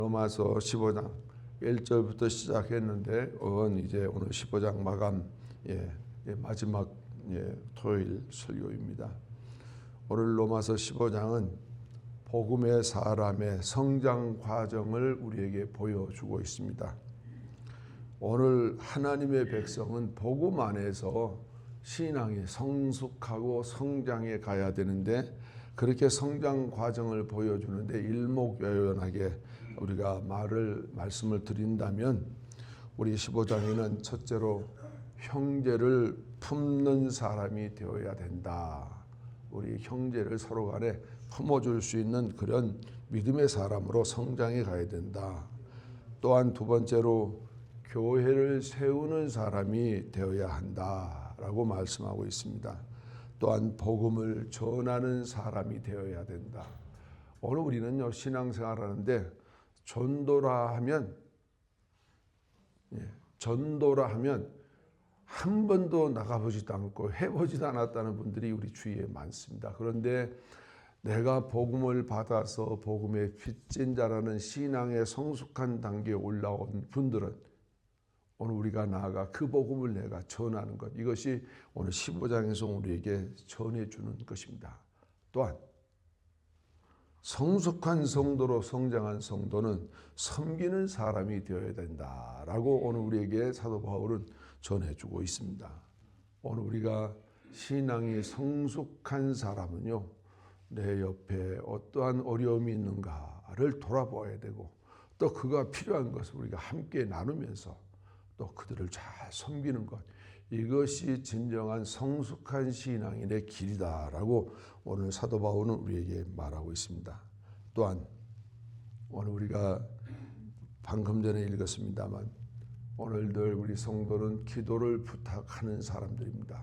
로마서 15장 1절부터 시작했는데 이제 오늘 15장 마감 마지막 토요일 설교입니다. 오늘 로마서 15장은 복음의 사람의 성장 과정을 우리에게 보여주고 있습니다. 오늘 하나님의 백성은 복음 안에서 신앙이 성숙하고 성장해 가야 되는데 그렇게 성장 과정을 보여주는데 일목요연하게 우리가 말씀을 드린다면 우리 15장에는 첫째로 형제를 품는 사람이 되어야 된다. 우리 형제를 서로 간에 품어줄 수 있는 그런 믿음의 사람으로 성장해 가야 된다. 또한 두 번째로 교회를 세우는 사람이 되어야 한다라고 말씀하고 있습니다. 또한 복음을 전하는 사람이 되어야 된다. 오늘 우리는요 신앙생활하는데 전도라 하면 한 번도 나가보지도 않고 해보지도 않았다는 분들이 우리 주위에 많습니다. 그런데 내가 복음을 받아서 복음의 빚진 자라는 신앙의 성숙한 단계에 올라온 분들은 오늘 우리가 나아가 그 복음을 내가 전하는 것, 이것이 오늘 15장에서 우리에게 전해주는 것입니다. 또한 성숙한 성도로 성장한 성도는 섬기는 사람이 되어야 된다라고 오늘 우리에게 사도 바울은 전해주고 있습니다. 오늘 우리가 신앙이 성숙한 사람은요, 내 옆에 어떠한 어려움이 있는가를 돌아보아야 되고 또 그가 필요한 것을 우리가 함께 나누면서 또 그들을 잘 섬기는 것, 이것이 진정한 성숙한 신앙인의 길이다라고 오늘 사도 바울은 우리에게 말하고 있습니다. 또한 오늘 우리가 방금 전에 읽었습니다만 오늘들 우리 성도는 기도를 부탁하는 사람들입니다.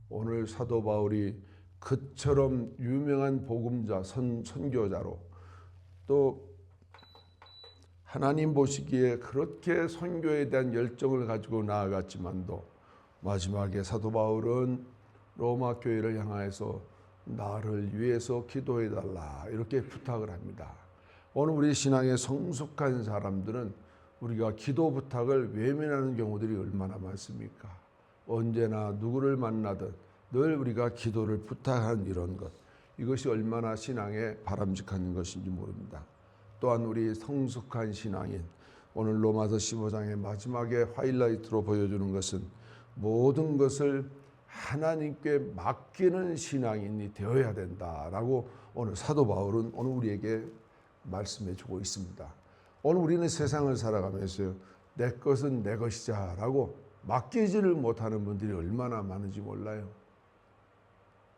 오늘 사도 바울이 그처럼 유명한 복음자, 선교자로 또 하나님 보시기에 그렇게 선교에 대한 열정을 가지고 나아갔지만도 마지막에 사도 바울은 로마 교회를 향하여서 나를 위해서 기도해달라 이렇게 부탁을 합니다. 오늘 우리 신앙의 성숙한 사람들은 우리가 기도 부탁을 외면하는 경우들이 얼마나 많습니까? 언제나 누구를 만나든 늘 우리가 기도를 부탁하는 이런 것, 이것이 얼마나 신앙에 바람직한 것인지 모릅니다. 또한 우리 성숙한 신앙인, 오늘 로마서 15장의 마지막에 하이라이트로 보여주는 것은 모든 것을 하나님께 맡기는 신앙인이 되어야 된다라고 오늘 사도 바울은 오늘 우리에게 말씀해 주고 있습니다. 오늘 우리는 세상을 살아가면서 내 것은 내 것이자 라고 맡기지를 못하는 분들이 얼마나 많은지 몰라요.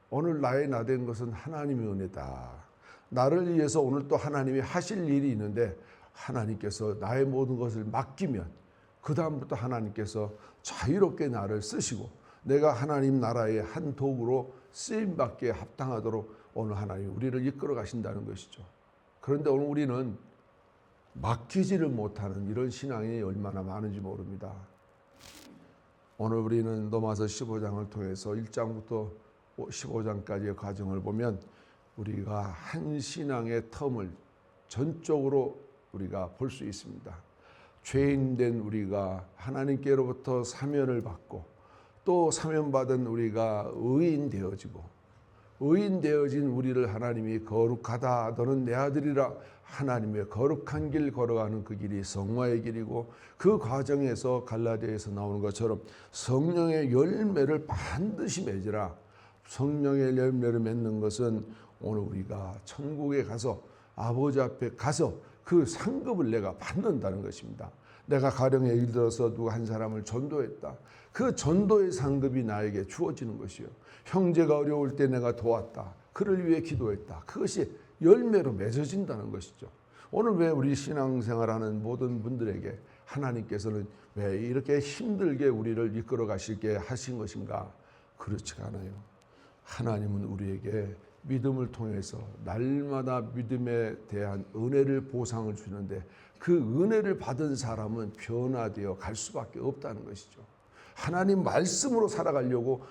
오늘 나의 나된 것은 하나님의 은혜다. 나를 위해서 오늘 또 하나님이 하실 일이 있는데 하나님께서 나의 모든 것을 맡기면 그 다음부터 하나님께서 자유롭게 나를 쓰시고 내가 하나님 나라의 한 도구로 쓰임받기에 합당하도록 오늘 하나님 우리를 이끌어 가신다는 것이죠. 그런데 오늘 우리는 맡기지를 못하는 이런 신앙이 얼마나 많은지 모릅니다. 오늘 우리는 로마서 15장을 통해서 1장부터 15장까지의 과정을 보면 우리가 한 신앙의 텀을 전적으로 우리가 볼 수 있습니다. 죄인된 우리가 하나님께로부터 사면을 받고 또 사면받은 우리가 의인 되어지고 의인 되어진 우리를 하나님이 거룩하다 너는 내 아들이라 하나님의 거룩한 길 걸어가는 그 길이 성화의 길이고 그 과정에서 갈라디아에서 나오는 것처럼 성령의 열매를 반드시 맺으라. 성령의 열매를 맺는 것은 오늘 우리가 천국에 가서 아버지 앞에 가서 그 상급을 내가 받는다는 것입니다. 내가 가령 예를 들어서 누구 한 사람을 전도했다. 그 전도의 상급이 나에게 주어지는 것이요. 형제가 어려울 때 내가 도왔다. 그를 위해 기도했다. 그것이 열매로 맺어진다는 것이죠. 오늘 왜 우리 신앙생활하는 모든 분들에게 하나님께서는 왜 이렇게 힘들게 우리를 이끌어 가시게 하신 것인가? 그렇지가 않아요. 하나님은 우리에게 믿음을 통해서 날마다 믿음에 대한 은혜를 보상을 주는데 그 은혜를 받은 사람은 변화되어 갈 수밖에 없다는 것이죠. 하나님 말씀으로 살아가려고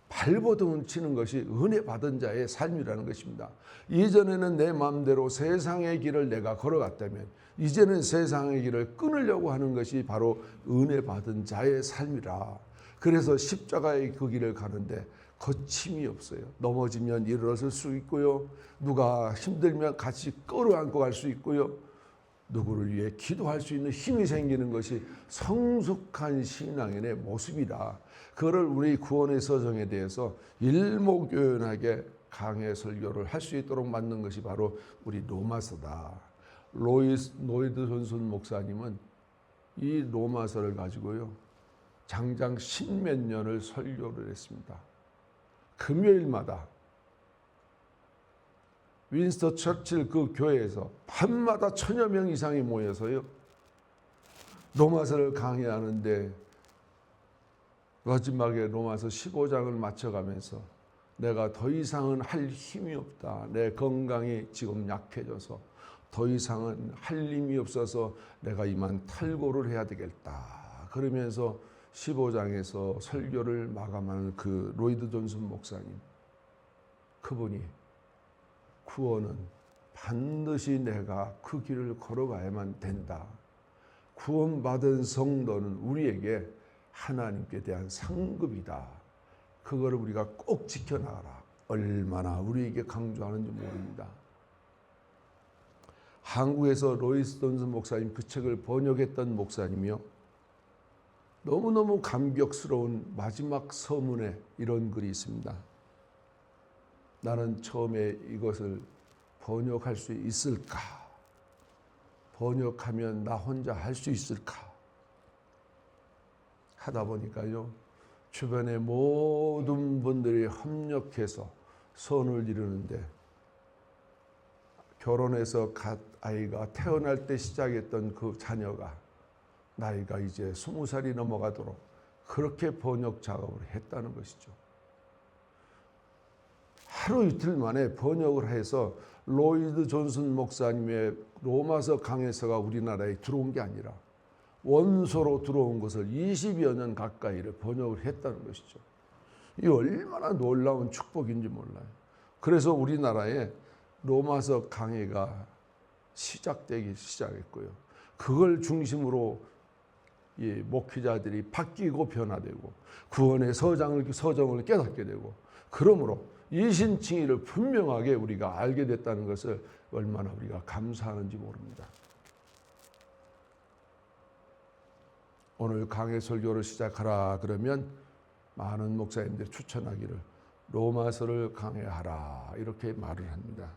발버둥을 치는 것이 은혜 받은 자의 삶이라는 것입니다. 이전에는 내 마음대로 세상의 길을 내가 걸어갔다면 이제는 세상의 길을 끊으려고 하는 것이 바로 은혜 받은 자의 삶이라. 그래서 십자가의 그 길을 가는데 거침이 없어요. 넘어지면 일어설 수 있고요. 누가 힘들면 같이 끌어안고 갈 수 있고요. 누구를 위해 기도할 수 있는 힘이 생기는 것이 성숙한 신앙인의 모습이다. 그거를 우리 구원의 서정에 대해서 일목요연하게 강해 설교를 할 수 있도록 만든 것이 바로 우리 로마서다. 노이드 존슨 목사님은 이 로마서를 가지고요, 장장 십몇 년을 설교를 했습니다. 금요일마다 윈스터 처칠 그 교회에서 밤마다 1000여 명 이상이 모여서요, 로마서를 강의하는데 마지막에 로마서 15장을 맞춰가면서 내가 더 이상은 할 힘이 없다. 내 건강이 지금 약해져서 더 이상은 할 힘이 없어서 내가 이만 탈고를 해야 되겠다. 그러면서 15장에서 설교를 마감하는 그 로이드 존슨 목사님, 그분이 구원은 반드시 내가 그 길을 걸어가야만 된다. 구원받은 성도는 우리에게 하나님께 대한 상급이다. 그거를 우리가 꼭 지켜나가라. 얼마나 우리에게 강조하는지 모릅니다. 한국에서 로이스 존슨 목사님 그 책을 번역했던 목사님이요, 너무너무 감격스러운 마지막 서문에 이런 글이 있습니다. 나는 처음에 이것을 번역할 수 있을까? 번역하면 나 혼자 할 수 있을까? 하다 보니까요, 주변의 모든 분들이 협력해서 선을 이루는데, 결혼해서 갓 아이가 태어날 때 시작했던 그 자녀가 나이가 이제 20살이 넘어가도록 그렇게 번역 작업을 했다는 것이죠. 하루 이틀 만에 번역을 해서 로이드 존슨 목사님의 로마서 강해서가 우리나라에 들어온 게 아니라 원서로 들어온 것을 20여 년 가까이를 번역을 했다는 것이죠. 이 얼마나 놀라운 축복인지 몰라요. 그래서 우리나라에 로마서 강해가 시작되기 시작했고요. 그걸 중심으로 이 목회자들이 바뀌고 변화되고 구원의 서정을 깨닫게 되고, 그러므로 이신칭의를 분명하게 우리가 알게 됐다는 것을 얼마나 우리가 감사하는지 모릅니다. 오늘 강해 설교를 시작하라 그러면 많은 목사님들이 추천하기를 로마서를 강해하라 이렇게 말을 합니다.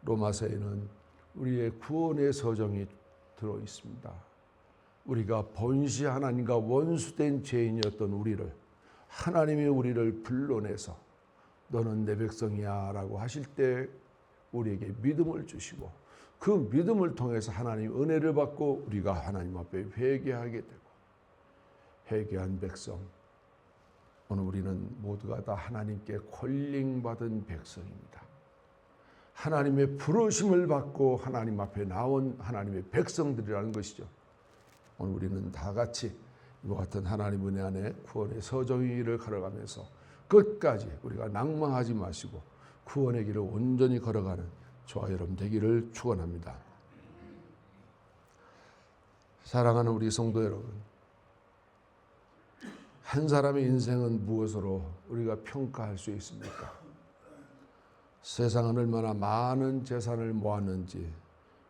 로마서에는 우리의 구원의 서정이 들어 있습니다. 우리가 본시 하나님과 원수된 죄인이었던 우리를 하나님이 우리를 불러내서 너는 내 백성이야 라고 하실 때 우리에게 믿음을 주시고, 그 믿음을 통해서 하나님 은혜를 받고 우리가 하나님 앞에 회개하게 되고, 회개한 백성, 오늘 우리는 모두가 다 하나님께 콜링받은 백성입니다. 하나님의 부르심을 받고 하나님 앞에 나온 하나님의 백성들이라는 것이죠. 오늘 우리는 다 같이 이와 같은 하나님 은혜 안에 구원의 서정의 길을 걸어가면서 끝까지 우리가 낭망하지 마시고 구원의 길을 온전히 걸어가는 저와 여러분 되기를 축원합니다. 사랑하는 우리 성도 여러분, 한 사람의 인생은 무엇으로 우리가 평가할 수 있습니까? 세상은 얼마나 많은 재산을 모았는지,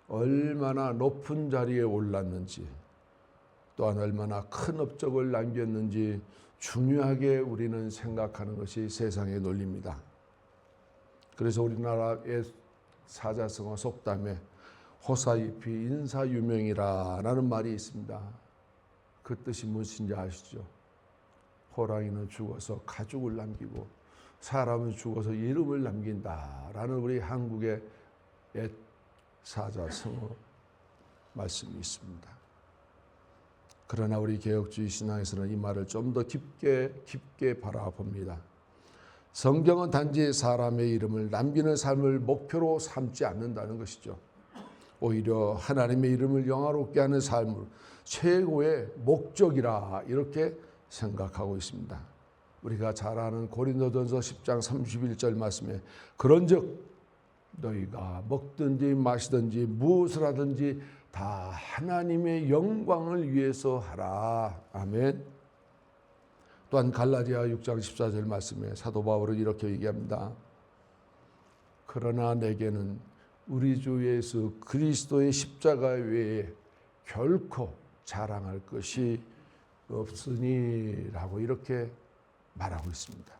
얼마나 높은 자리에 올랐는지, 또한 얼마나 큰 업적을 남겼는지 중요하게 우리는 생각하는 것이 세상의 논리입니다. 그래서 우리나라의 사자성어 속담에 호사잎이 인사유명이라는 말이 있습니다. 그 뜻이 무엇인지 아시죠? 호랑이는 죽어서 가죽을 남기고 사람은 죽어서 이름을 남긴다라는 우리 한국의 옛 사자성어 말씀이 있습니다. 그러나 우리 개혁주의 신앙에서는 이 말을 좀 더 깊게 바라봅니다. 성경은 단지 사람의 이름을 남기는 삶을 목표로 삼지 않는다는 것이죠. 오히려 하나님의 이름을 영화롭게 하는 삶을 최고의 목적이라 이렇게 생각하고 있습니다. 우리가 잘 아는 고린도전서 10장 31절 말씀에 그런즉 너희가 먹든지 마시든지 무엇을 하든지 다 하나님의 영광을 위해서 하라. 아멘. 또한 갈라디아 6장 14절 말씀에 사도 바울은 이렇게 얘기합니다. 그러나 내게는 우리 주 예수 그리스도의 십자가 외에 결코 자랑할 것이 없으니 라고 이렇게 말하고 있습니다.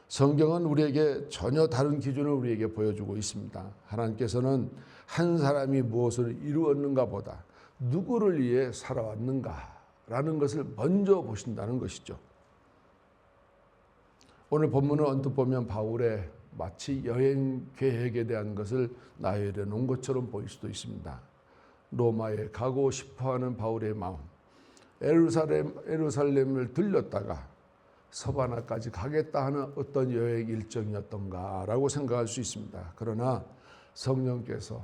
성경은 우리에게 전혀 다른 기준을 우리에게 보여주고 있습니다. 하나님께서는 한 사람이 무엇을 이루었는가 보다 누구를 위해 살아왔는가라는 것을 먼저 보신다는 것이죠. 오늘 본문을 언뜻 보면 바울의 마치 여행 계획에 대한 것을 나열해 놓은 것처럼 보일 수도 있습니다. 로마에 가고 싶어하는 바울의 마음, 예루살렘을 들렸다가 서바나까지 가겠다 하는 어떤 여행 일정이었던가라고 생각할 수 있습니다. 그러나 성령께서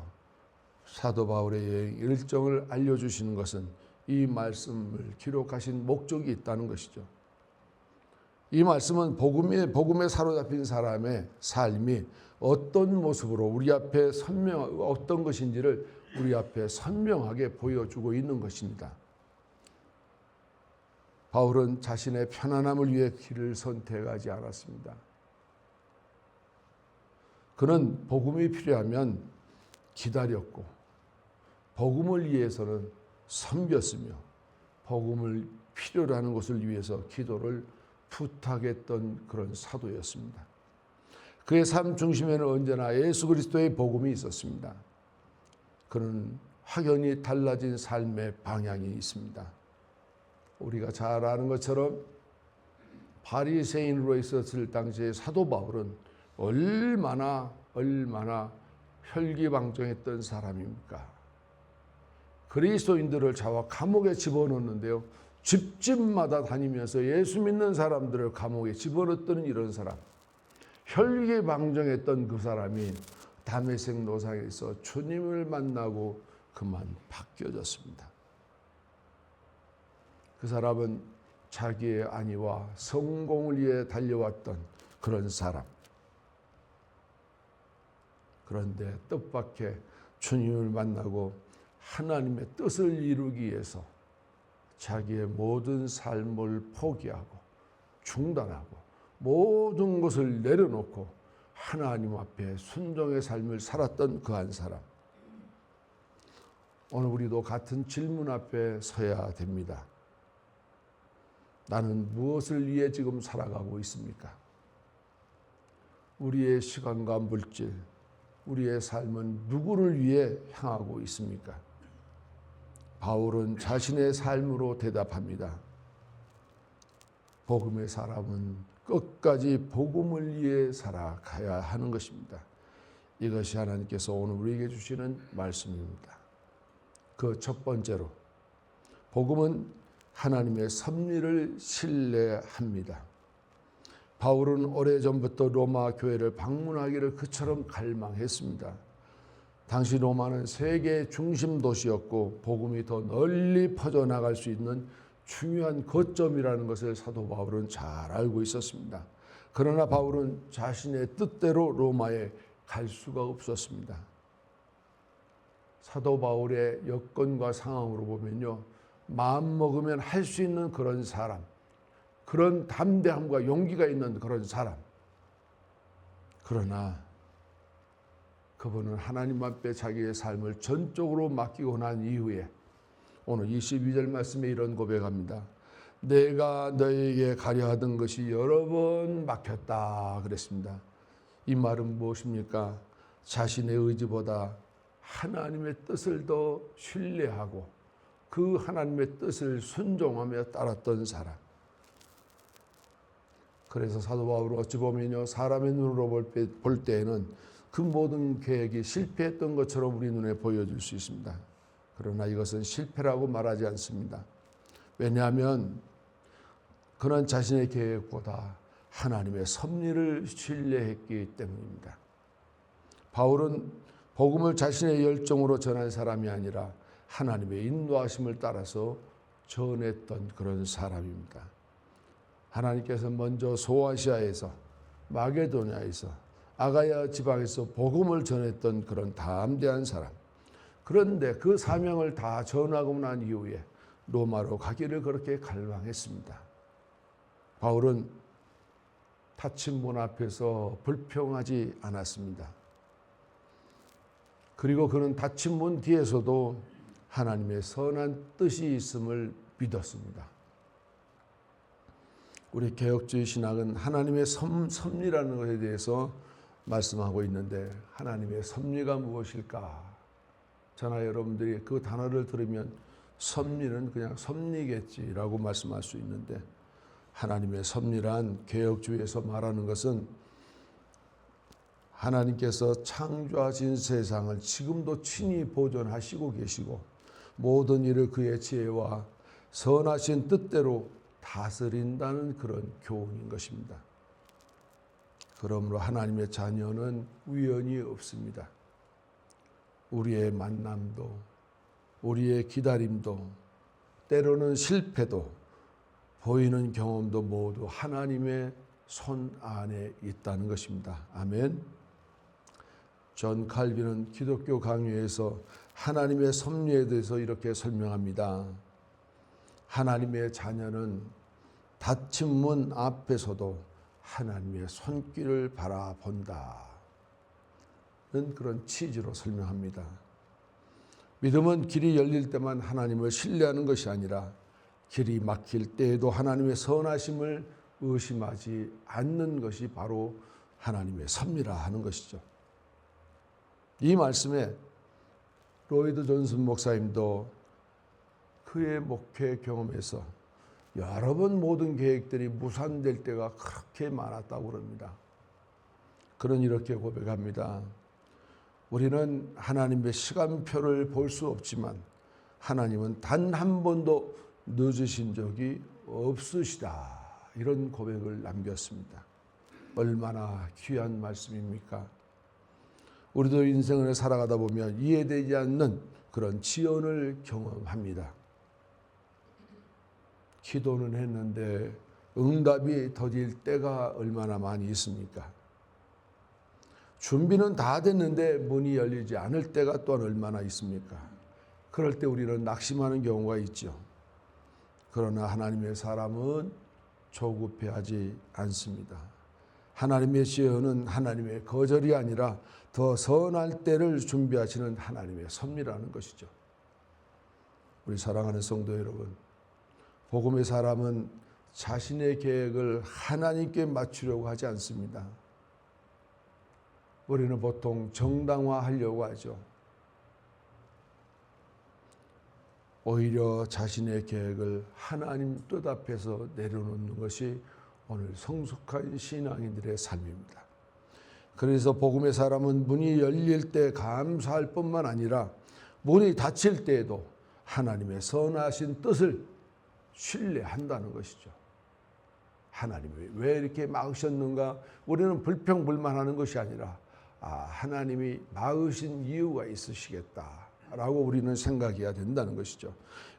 사도 바울의 여행 일정을 알려주시는 것은 이 말씀을 기록하신 목적이 있다는 것이죠. 이 말씀은 복음에 사로잡힌 사람의 삶이 어떤 모습으로 우리 앞에 어떤 것인지를 우리 앞에 선명하게 보여주고 있는 것입니다. 바울은 자신의 편안함을 위해 길을 선택하지 않았습니다. 그는 복음이 필요하면 기다렸고 복음을 위해서는 섬겼으며 복음을 필요로 하는 것을 위해서 기도를 부탁했던 그런 사도였습니다. 그의 삶 중심에는 언제나 예수 그리스도의 복음이 있었습니다. 그는 확연히 달라진 삶의 방향이 있습니다. 우리가 잘 아는 것처럼 바리새인으로 있었을 당시에 사도 바울은 얼마나 혈기방정했던 사람입니까? 그리스도인들을 잡아 감옥에 집어넣는데요. 집집마다 다니면서 예수 믿는 사람들을 감옥에 집어넣던 이런 사람, 혈기방정했던 그 사람이 다메섹 노상에서 주님을 만나고 그만 바뀌어졌습니다. 그 사람은 자기의 안위와 성공을 위해 달려왔던 그런 사람. 그런데 뜻밖의 주님을 만나고 하나님의 뜻을 이루기 위해서 자기의 모든 삶을 포기하고 중단하고 모든 것을 내려놓고 하나님 앞에 순종의 삶을 살았던 그 한 사람. 오늘 우리도 같은 질문 앞에 서야 됩니다. 나는 무엇을 위해 지금 살아가고 있습니까? 우리의 시간과 물질, 우리의 삶은 누구를 위해 향하고 있습니까? 바울은 자신의 삶으로 대답합니다. 복음의 사람은 끝까지 복음을 위해 살아가야 하는 것입니다. 이것이 하나님께서 오늘 우리에게 주시는 말씀입니다. 그 첫 번째로 복음은 하나님의 섭리를 신뢰합니다. 바울은 오래전부터 로마 교회를 방문하기를 그처럼 갈망했습니다. 당시 로마는 세계 중심 도시였고 복음이 더 널리 퍼져나갈 수 있는 중요한 거점이라는 것을 사도 바울은 잘 알고 있었습니다. 그러나 바울은 자신의 뜻대로 로마에 갈 수가 없었습니다. 사도 바울의 여건과 상황으로 보면요, 마음 먹으면 할 수 있는 그런 사람, 그런 담대함과 용기가 있는 그런 사람. 그러나 그분은 하나님 앞에 자기의 삶을 전적으로 맡기고 난 이후에 오늘 22절 말씀에 이런 고백합니다. 내가 너에게 가려 하던 것이 여러 번 막혔다 그랬습니다. 이 말은 무엇입니까? 자신의 의지보다 하나님의 뜻을 더 신뢰하고 그 하나님의 뜻을 순종하며 따랐던 사람. 그래서 사도 바울은 어찌 보면요, 사람의 눈으로 볼 때에는 그 모든 계획이 실패했던 것처럼 우리 눈에 보여질 수 있습니다. 그러나 이것은 실패라고 말하지 않습니다. 왜냐하면 그는 자신의 계획보다 하나님의 섭리를 신뢰했기 때문입니다. 바울은 복음을 자신의 열정으로 전한 사람이 아니라 하나님의 인도하심을 따라서 전했던 그런 사람입니다. 하나님께서 먼저 소아시아에서, 마게도냐에서, 아가야 지방에서 복음을 전했던 그런 담대한 사람. 그런데 그 사명을 다 전하고 난 이후에 로마로 가기를 그렇게 갈망했습니다. 바울은 닫힌 문 앞에서 불평하지 않았습니다. 그리고 그는 닫힌 문 뒤에서도 하나님의 선한 뜻이 있음을 믿었습니다. 우리 개혁주의 신학은 하나님의 섭리라는 것에 대해서 말씀하고 있는데 하나님의 섭리가 무엇일까? 저나 여러분들이 그 단어를 들으면 섭리는 그냥 섭리겠지라고 말씀할 수 있는데 하나님의 섭리란 개혁주의에서 말하는 것은 하나님께서 창조하신 세상을 지금도 친히 보존하시고 계시고 모든 일을 그의 지혜와 선하신 뜻대로 다스린다는 그런 교훈인 것입니다. 그러므로 하나님의 자녀는 우연이 없습니다. 우리의 만남도, 우리의 기다림도, 때로는 실패도, 보이는 경험도 모두 하나님의 손 안에 있다는 것입니다. 아멘. 존 칼빈은 기독교 강요에서 하나님의 섭리에 대해서 이렇게 설명합니다. 하나님의 자녀는 닫힌 문 앞에서도 하나님의 손길을 바라본다는 그런 취지로 설명합니다. 믿음은 길이 열릴 때만 하나님을 신뢰하는 것이 아니라 길이 막힐 때에도 하나님의 선하심을 의심하지 않는 것이 바로 하나님의 섭리라 하는 것이죠. 이 말씀에 로이드 존슨 목사님도 그의 목회 경험에서 여러 번 모든 계획들이 무산될 때가 그렇게 많았다고 그럽니다. 그는 이렇게 고백합니다. 우리는 하나님의 시간표를 볼 수 없지만 하나님은 단 한 번도 늦으신 적이 없으시다. 이런 고백을 남겼습니다. 얼마나 귀한 말씀입니까? 우리도 인생을 살아가다 보면 이해되지 않는 그런 지연을 경험합니다. 기도는 했는데 응답이 더딜 때가 얼마나 많이 있습니까? 준비는 다 됐는데 문이 열리지 않을 때가 또한 얼마나 있습니까? 그럴 때 우리는 낙심하는 경우가 있죠. 그러나 하나님의 사람은 조급해하지 않습니다. 하나님의 지혜는 하나님의 거절이 아니라 더 선할 때를 준비하시는 하나님의 섭리라는 것이죠. 우리 사랑하는 성도 여러분, 복음의 사람은 자신의 계획을 하나님께 맞추려고 하지 않습니다. 우리는 보통 정당화하려고 하죠. 오히려 자신의 계획을 하나님 뜻 앞에서 내려놓는 것이 오늘 성숙한 신앙인들의 삶입니다. 그래서 복음의 사람은 문이 열릴 때 감사할 뿐만 아니라 문이 닫힐 때에도 하나님의 선하신 뜻을 신뢰한다는 것이죠. 하나님이 왜 이렇게 막으셨는가? 우리는 불평불만하는 것이 아니라 하나님이 막으신 이유가 있으시겠다라고 우리는 생각해야 된다는 것이죠.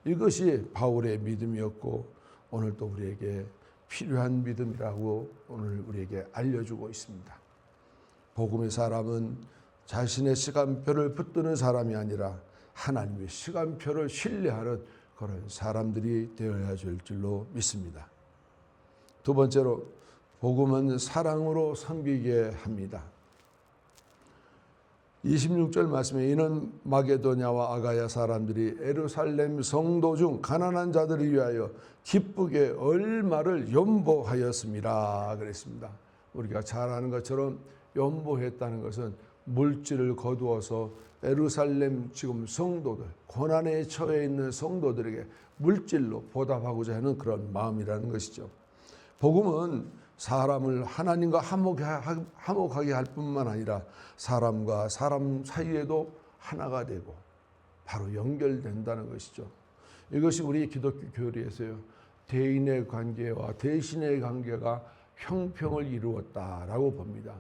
이것이 바울의 믿음이었고 오늘도 우리에게 필요한 믿음이라고 오늘 우리에게 알려주고 있습니다. 복음의 사람은 자신의 시간표를 붙드는 사람이 아니라 하나님의 시간표를 신뢰하는 그런 사람들이 되어야 될 줄로 믿습니다. 두 번째로 복음은 사랑으로 섬기게 합니다. 26절 말씀에 이는 마게도냐와 아가야 사람들이 예루살렘 성도 중 가난한 자들을 위하여 기쁘게 얼마를 연보하였습니다. 그랬습니다. 우리가 잘 아는 것처럼 연보했다는 것은 물질을 거두어서 예루살렘 지금 성도들, 고난에 처해 있는 성도들에게 물질로 보답하고자 하는 그런 마음이라는 것이죠. 복음은 사람을 하나님과 화목하게 할 뿐만 아니라 사람과 사람 사이에도 하나가 되고 바로 연결된다는 것이죠. 이것이 우리 기독교 교리에서요, 대인의 관계와 대신의 관계가 형평을 이루었다라고 봅니다.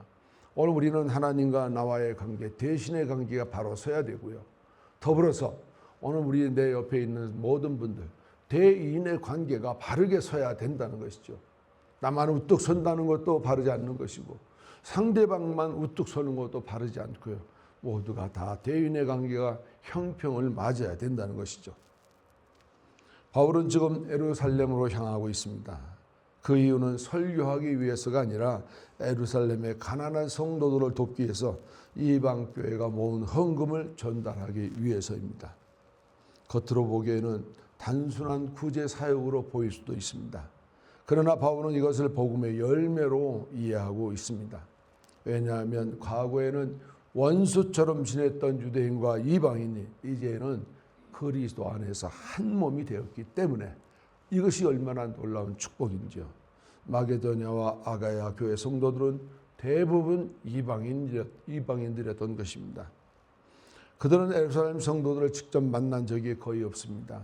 오늘 우리는 하나님과 나와의 관계, 대신의 관계가 바로 서야 되고요. 더불어서 오늘 우리 내 옆에 있는 모든 분들, 대인의 관계가 바르게 서야 된다는 것이죠. 나만 우뚝 선다는 것도 바르지 않는 것이고 상대방만 우뚝 서는 것도 바르지 않고요. 모두가 다 대인의 관계가 형평을 맞아야 된다는 것이죠. 바울은 지금 예루살렘으로 향하고 있습니다. 그 이유는 설교하기 위해서가 아니라 예루살렘의 가난한 성도들을 돕기 위해서 이방 교회가 모은 헌금을 전달하기 위해서입니다. 겉으로 보기에는 단순한 구제 사역으로 보일 수도 있습니다. 그러나 바울은 이것을 복음의 열매로 이해하고 있습니다. 왜냐하면 과거에는 원수처럼 지냈던 유대인과 이방인이 이제는 그리스도 안에서 한 몸이 되었기 때문에 이것이 얼마나 놀라운 축복인지요. 마게도냐와 아가야 교회 성도들은 대부분 이방인들이었던 것입니다. 그들은 예루살렘 성도들을 직접 만난 적이 거의 없습니다.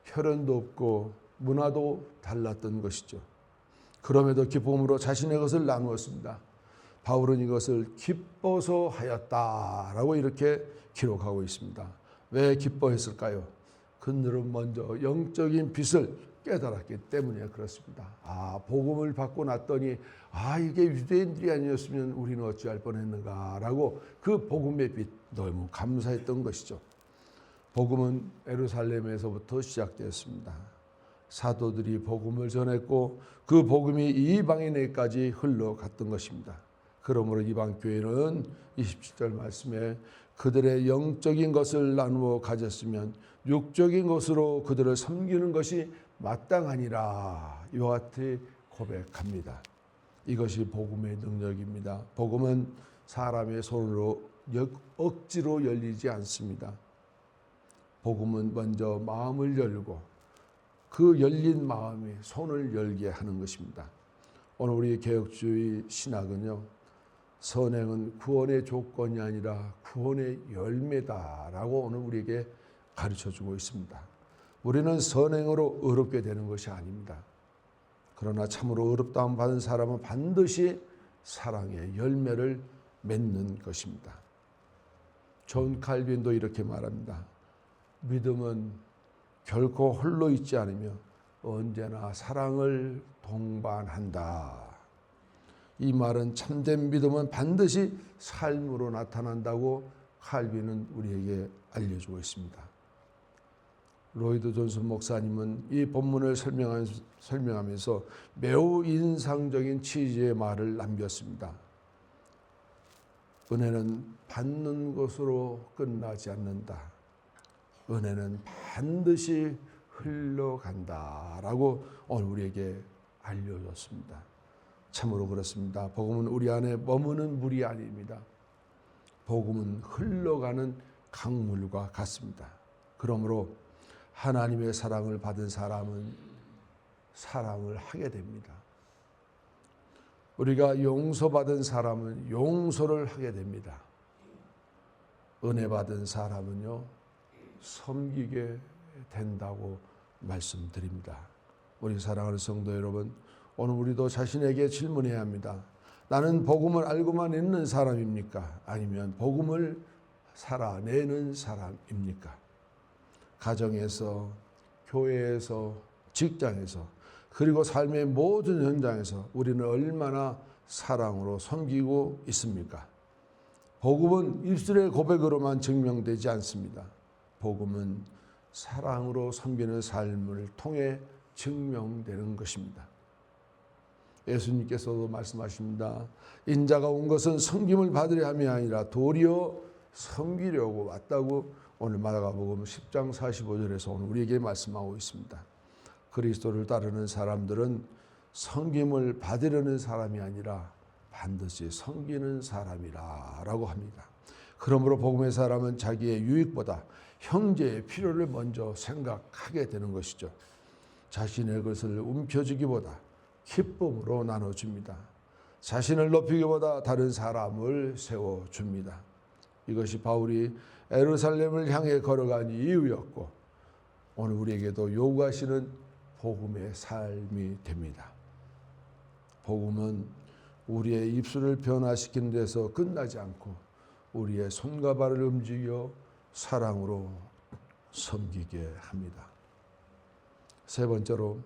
혈연도 없고 문화도 달랐던 것이죠. 그럼에도 기쁨으로 자신의 것을 나누었습니다. 바울은 이것을 기뻐서 하였다라고 이렇게 기록하고 있습니다. 왜 기뻐했을까요? 그들은 먼저 영적인 빛을 깨달았기 때문에 그렇습니다. 복음을 받고 났더니 이게 유대인들이 아니었으면 우리는 어찌할 뻔했는가라고 그 복음의 빛 너무 감사했던 것이죠. 복음은 예루살렘에서부터 시작되었습니다. 사도들이 복음을 전했고 그 복음이 이방인에게까지 흘러갔던 것입니다. 그러므로 이방 교회는 27절 말씀에 그들의 영적인 것을 나누어 가졌으면 육적인 것으로 그들을 섬기는 것이 마땅하니라 이와 같이 고백합니다. 이것이 복음의 능력입니다. 복음은 사람의 손으로 억지로 열리지 않습니다. 복음은 먼저 마음을 열고 그 열린 마음이 손을 열게 하는 것입니다. 오늘 우리 개혁주의 신학은요, 선행은 구원의 조건이 아니라 구원의 열매다라고 오늘 우리에게 가르쳐주고 있습니다. 우리는 선행으로 의롭게 되는 것이 아닙니다. 그러나 참으로 의롭다함 받은 사람은 반드시 사랑의 열매를 맺는 것입니다. 존 칼빈도 이렇게 말합니다. 믿음은 결코 홀로 있지 않으며 언제나 사랑을 동반한다. 이 말은 참된 믿음은 반드시 삶으로 나타난다고 칼빈은 우리에게 알려주고 있습니다. 로이드 존슨 목사님은 이 본문을 설명하면서 매우 인상적인 취지의 말을 남겼습니다. 은혜는 받는 것으로 끝나지 않는다. 은혜는 반드시 흘러간다라고 오늘 우리에게 알려줬습니다. 참으로 그렇습니다. 복음은 우리 안에 머무는 물이 아닙니다. 복음은 흘러가는 강물과 같습니다. 그러므로 하나님의 사랑을 받은 사람은 사랑을 하게 됩니다. 우리가 용서받은 사람은 용서를 하게 됩니다. 은혜 받은 사람은요, 섬기게 된다고 말씀드립니다. 우리 사랑하는 성도 여러분, 오늘 우리도 자신에게 질문해야 합니다. 나는 복음을 알고만 있는 사람입니까? 아니면 복음을 살아내는 사람입니까? 가정에서, 교회에서, 직장에서, 그리고 삶의 모든 현장에서 우리는 얼마나 사랑으로 섬기고 있습니까? 복음은 입술의 고백으로만 증명되지 않습니다. 복음은 사랑으로 섬기는 삶을 통해 증명되는 것입니다. 예수님께서도 말씀하십니다. 인자가 온 것은 섬김을 받으려 함이 아니라 도리어 섬기려고 왔다고 오늘 마가복음 10장 45절에서 오늘 우리에게 말씀하고 있습니다. 그리스도를 따르는 사람들은 섬김을 받으려는 사람이 아니라 반드시 섬기는 사람이라고 합니다. 그러므로 복음의 사람은 자기의 유익보다 형제의 필요를 먼저 생각하게 되는 것이죠. 자신의 것을 움켜쥐기보다 기쁨으로 나눠줍니다. 자신을 높이기보다 다른 사람을 세워줍니다. 이것이 바울이 예루살렘을 향해 걸어간 이유였고 오늘 우리에게도 요구하시는 복음의 삶이 됩니다. 복음은 우리의 입술을 변화시키는 데서 끝나지 않고 우리의 손과 발을 움직여 사랑으로 섬기게 합니다. 세 번째로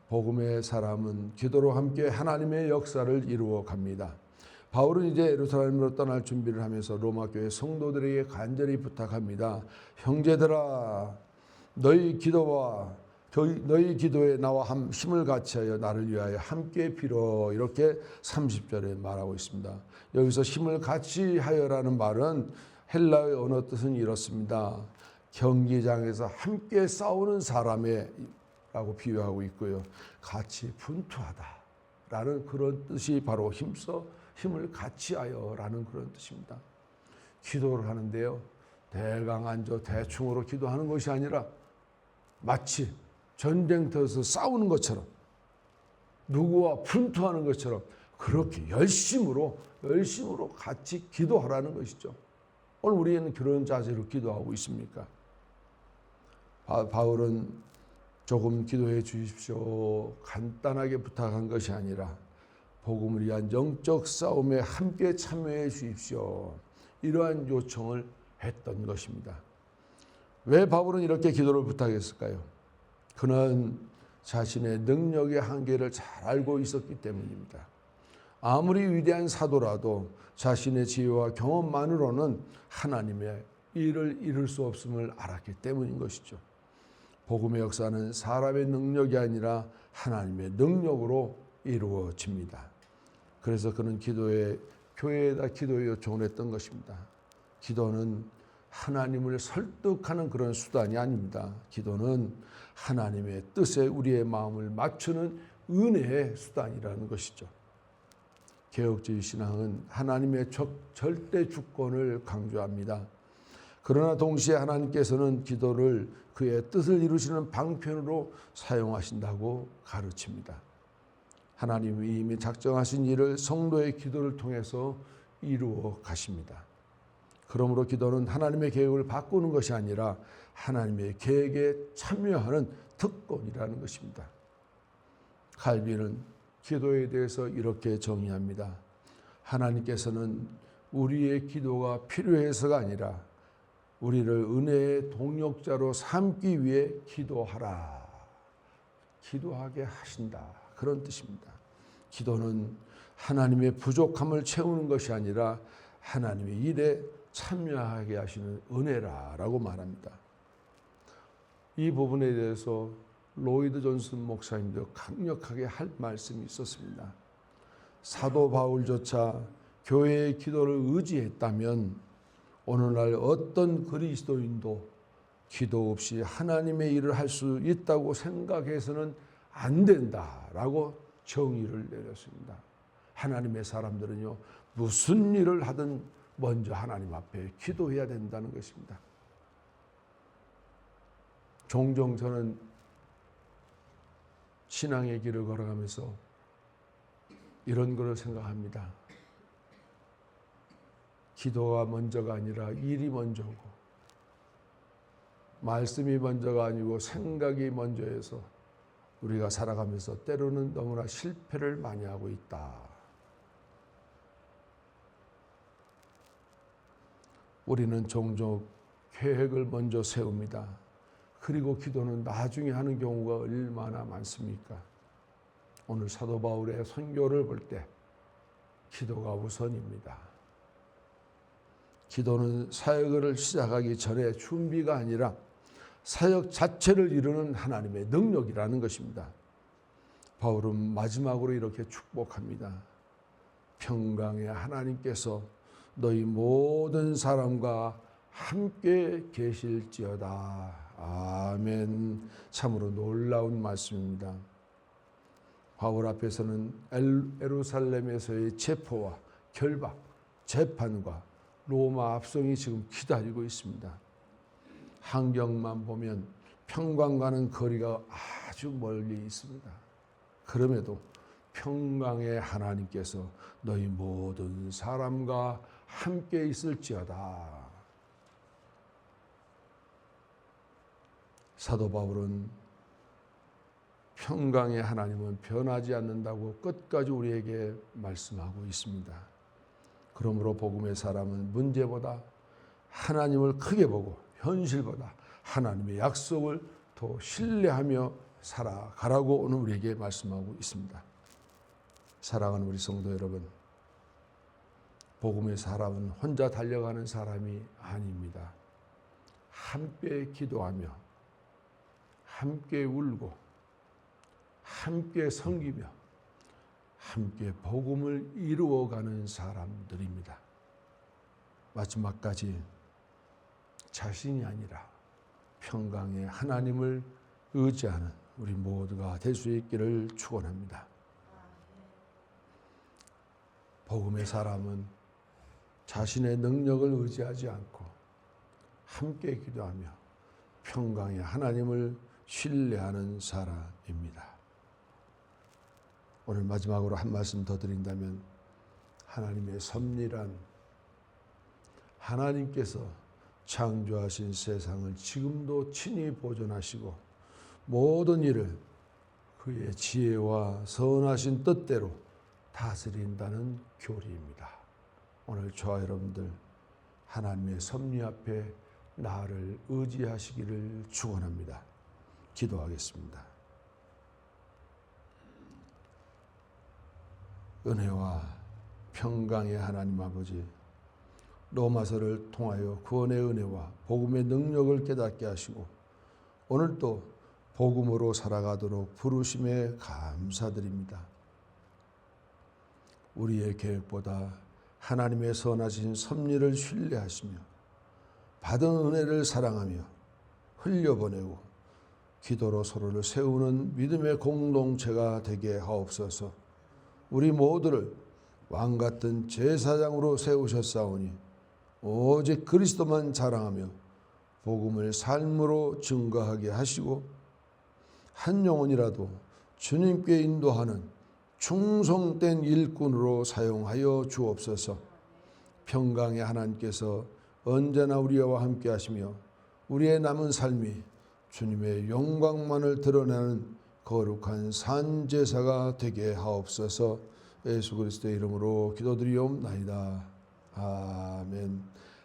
복음의 사람은 기도로 함께 하나님의 역사를 이루어 갑니다. 바울은 이제 예루살렘으로 떠날 준비를 하면서 로마 교회 성도들에게 간절히 부탁합니다. 형제들아, 너희 기도에 나와 힘을 같이하여 나를 위하여 함께 빌어. 이렇게 30절에 말하고 있습니다. 여기서 힘을 같이하여라는 말은 헬라의 언어 뜻은 이렇습니다. 경기장에서 함께 싸우는 사람이라고 비유하고 있고요. 같이 분투하다라는 그런 뜻이 바로 힘을 같이하여라는 그런 뜻입니다. 기도를 하는데요, 대강한저 대충으로 기도하는 것이 아니라 마치 전쟁터에서 싸우는 것처럼, 누구와 분투하는 것처럼 그렇게 열심으로 같이 기도하라는 것이죠. 오늘 우리는 그런 자세로 기도하고 있습니까? 바울은 조금 기도해 주십시오, 간단하게 부탁한 것이 아니라 복음을 위한 영적 싸움에 함께 참여해 주십시오, 이러한 요청을 했던 것입니다. 왜 바울은 이렇게 기도를 부탁했을까요? 그는 자신의 능력의 한계를 잘 알고 있었기 때문입니다. 아무리 위대한 사도라도 자신의 지혜와 경험만으로는 하나님의 일을 이룰 수 없음을 알았기 때문인 것이죠. 복음의 역사는 사람의 능력이 아니라 하나님의 능력으로 이루어집니다. 그래서 그는 교회에다 기도의 요청을 했던 것입니다. 기도는 하나님을 설득하는 그런 수단이 아닙니다. 기도는 하나님의 뜻에 우리의 마음을 맞추는 은혜의 수단이라는 것이죠. 개혁주의 신앙은 하나님의 절대 주권을 강조합니다. 그러나 동시에 하나님께서는 기도를 그의 뜻을 이루시는 방편으로 사용하신다고 가르칩니다. 하나님이 이미 작정하신 일을 성도의 기도를 통해서 이루어 가십니다. 그러므로 기도는 하나님의 계획을 바꾸는 것이 아니라 하나님의 계획에 참여하는 특권이라는 것입니다. 칼빈은 기도에 대해서 이렇게 정의합니다. 하나님께서는 우리의 기도가 필요해서가 아니라 우리를 은혜의 동력자로 삼기 위해 기도하게 하신다, 그런 뜻입니다. 기도는 하나님의 부족함을 채우는 것이 아니라 하나님의 일에 참여하게 하시는 은혜라고 말합니다. 이 부분에 대해서 로이드 존슨 목사님도 강력하게 할 말씀이 있었습니다. 사도 바울조차 교회의 기도를 의지했다면 오늘날 어떤 그리스도인도 기도 없이 하나님의 일을 할 수 있다고 생각해서는 안 된다라고 정의를 내렸습니다. 하나님의 사람들은요, 무슨 일을 하든 먼저 하나님 앞에 기도해야 된다는 것입니다. 종종 저는 신앙의 길을 걸어가면서 이런 것을 생각합니다. 기도가 먼저가 아니라 일이 먼저고, 말씀이 먼저가 아니고 생각이 먼저여서 우리가 살아가면서 때로는 너무나 실패를 많이 하고 있다. 우리는 종종 계획을 먼저 세웁니다. 그리고 기도는 나중에 하는 경우가 얼마나 많습니까? 오늘 사도 바울의 선교를 볼 때 기도가 우선입니다. 기도는 사역을 시작하기 전에 준비가 아니라 사역 자체를 이루는 하나님의 능력이라는 것입니다. 바울은 마지막으로 이렇게 축복합니다. 평강의 하나님께서 너희 모든 사람과 함께 계실지어다. 아멘. 참으로 놀라운 말씀입니다. 바울 앞에서는 예루살렘에서의 체포와 결박, 재판과 로마 압송이 지금 기다리고 있습니다. 환경만 보면 평강과는 거리가 아주 멀리 있습니다. 그럼에도 평강의 하나님께서 너희 모든 사람과 함께 있을지어다. 사도 바울은 평강의 하나님은 변하지 않는다고 끝까지 우리에게 말씀하고 있습니다. 그러므로 복음의 사람은 문제보다 하나님을 크게 보고 현실보다 하나님의 약속을 더 신뢰하며 살아가라고 오늘 우리에게 말씀하고 있습니다. 사랑하는 우리 성도 여러분, 복음의 사람은 혼자 달려가는 사람이 아닙니다. 함께 기도하며 함께 울고 함께 섬기며 함께 복음을 이루어가는 사람들입니다. 마지막까지 자신이 아니라 평강의 하나님을 의지하는 우리 모두가 될 수 있기를 축원합니다. 복음의 사람은 자신의 능력을 의지하지 않고 함께 기도하며 평강의 하나님을 신뢰하는 사람입니다. 오늘 마지막으로 한 말씀 더 드린다면 하나님의 섭리란 하나님께서 창조하신 세상을 지금도 친히 보존하시고 모든 일을 그의 지혜와 선하신 뜻대로 다스린다는 교리입니다. 오늘 저와 여러분들 하나님의 섭리 앞에 나를 의지하시기를 축원합니다. 기도하겠습니다. 은혜와 평강의 하나님 아버지, 로마서를 통하여 구원의 은혜와 복음의 능력을 깨닫게 하시고 오늘도 복음으로 살아가도록 부르심에 감사드립니다. 우리의 계획보다 하나님의 선하신 섭리를 신뢰하시며 받은 은혜를 사랑하며 흘려보내고 기도로 서로를 세우는 믿음의 공동체가 되게 하옵소서. 우리 모두를 왕같은 제사장으로 세우셨사오니 오직 그리스도만 자랑하며 복음을 삶으로 증거하게 하시고 한 영혼이라도 주님께 인도하는 충성된 일꾼으로 사용하여 주옵소서. 평강의 하나님께서 언제나 우리와 함께 하시며 우리의 남은 삶이 주님의 영광만을 드러내는 거룩한 산제사가 되게 하옵소서. 예수 그리스도의 이름으로 기도드리옵나이다. 아멘.